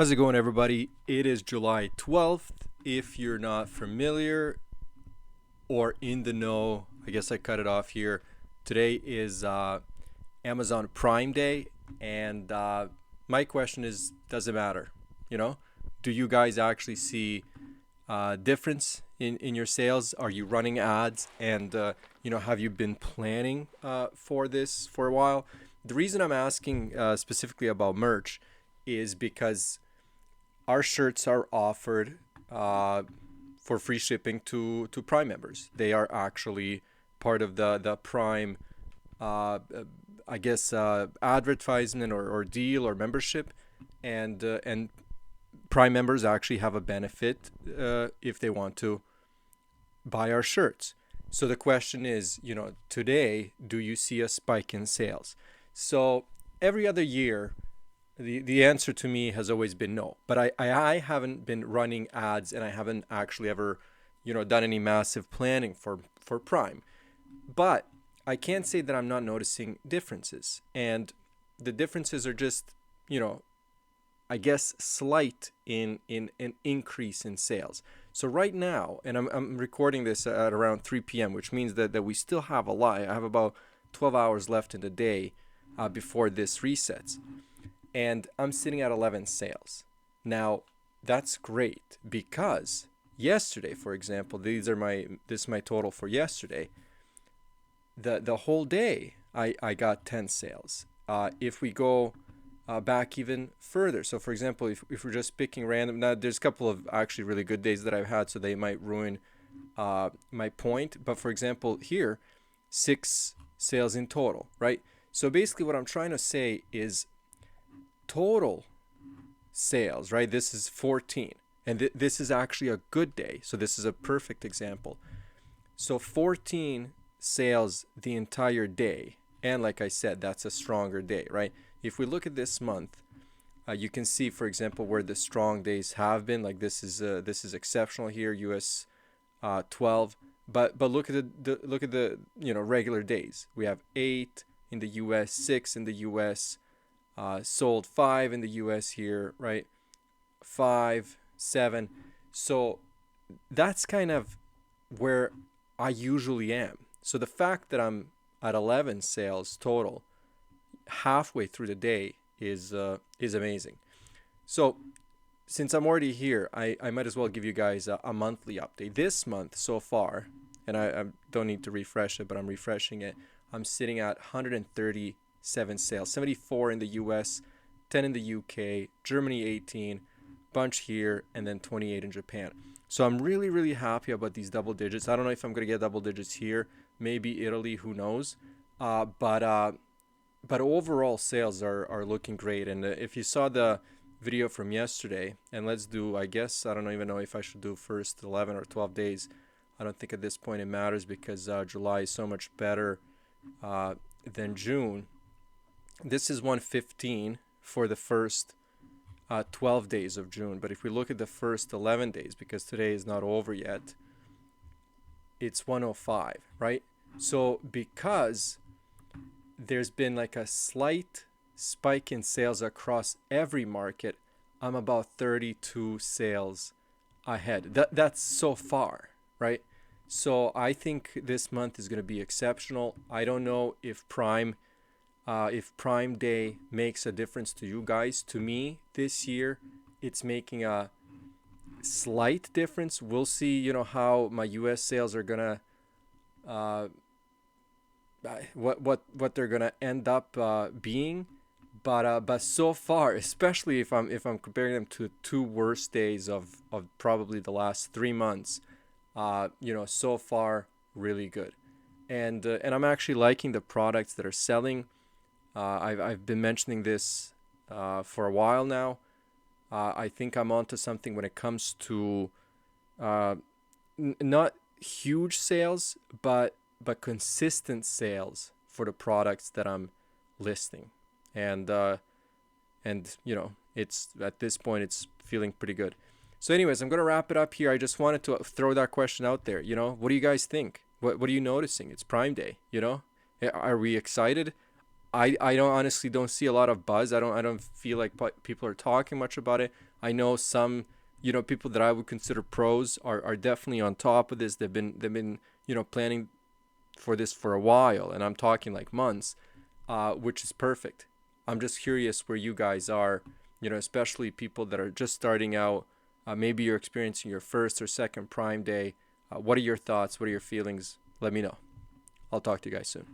How's it going, everybody? It is July 12th. If you're not familiar or in the know, I guess I cut it off here. Today is Amazon Prime Day, and my question is, does it matter? You know, do you guys actually see difference in your sales? Are you running ads? And, have you been planning for this for a while? The reason I'm asking specifically about merch is because our shirts are offered for free shipping to Prime members. They are actually part of the Prime, advertisement or deal or membership, and Prime members actually have a benefit if they want to buy our shirts. So the question is, today, do you see a spike in sales? So every other year, the answer to me has always been no. But I haven't been running ads, and I haven't actually ever, done any massive planning for Prime. But I can't say that I'm not noticing differences. And the differences are just, I guess, slight in an increase in sales. So right now, and I'm recording this at around 3 p.m., which means that we still have a lot. I have about 12 hours left in the day before this resets. And I'm sitting at 11 sales. Now, that's great because yesterday, for example, this is my total for yesterday. The whole day, I got 10 sales. If we go back even further, so for example, if we're just picking random, now there's a couple of actually really good days that I've had, so they might ruin my point. But for example, here, 6 sales in total, right? So basically what I'm trying to say is total sales, right? This is 14. And this is actually a good day. So this is a perfect example. So 14 sales the entire day. And like I said, that's a stronger day, right? If we look at this month, you can see, for example, where the strong days have been. Like this is exceptional here, US 12. But look at the regular days. We have 8 in the US, 6 in the US. Sold 5 in the US here, right? 5, 7. So that's kind of where I usually am. So the fact that I'm at 11 sales total halfway through the day is amazing. So since I'm already here, I might as well give you guys a monthly update. This month so far, and I don't need to refresh it, but I'm refreshing it. I'm sitting at 137 sales, 74 in the US, 10 in the UK, Germany 18, bunch here, and then 28 in Japan. So I'm really, really happy about these double digits. I don't know if I'm going to get double digits here, maybe Italy, who knows. But overall sales are looking great. And if you saw the video from yesterday, and let's do, I guess, I don't even know if I should do first 11 or 12 days. I don't think at this point it matters because July is so much better than June. This is 115 for the first 12 days of June. But if we look at the first 11 days, because today is not over yet, it's 105, right? So because there's been like a slight spike in sales across every market, I'm about 32 sales ahead. That's so far, right? So I think this month is going to be exceptional. I don't know if Prime Day makes a difference to you guys. To me, this year, it's making a slight difference. We'll see, how my US sales are gonna, what they're gonna end up being. But so far, especially if I'm comparing them to 2 worst days of probably the last 3 months, so far really good. And I'm actually liking the products that are selling. I've been mentioning this for a while now. I think I'm onto something when it comes to not huge sales, but consistent sales for the products that I'm listing. And it's at this point it's feeling pretty good. So anyways, I'm going to wrap it up here. I just wanted to throw that question out there. What do you guys think? What are you noticing? It's Prime Day, Are we excited? I don't honestly don't see a lot of buzz. I don't feel like people are talking much about it. I know some, people that I would consider pros are definitely on top of this. They've been planning for this for a while, and I'm talking like months, which is perfect. I'm just curious where you guys are, especially people that are just starting out. Maybe you're experiencing your first or second Prime Day. What are your thoughts? What are your feelings? Let me know. I'll talk to you guys soon.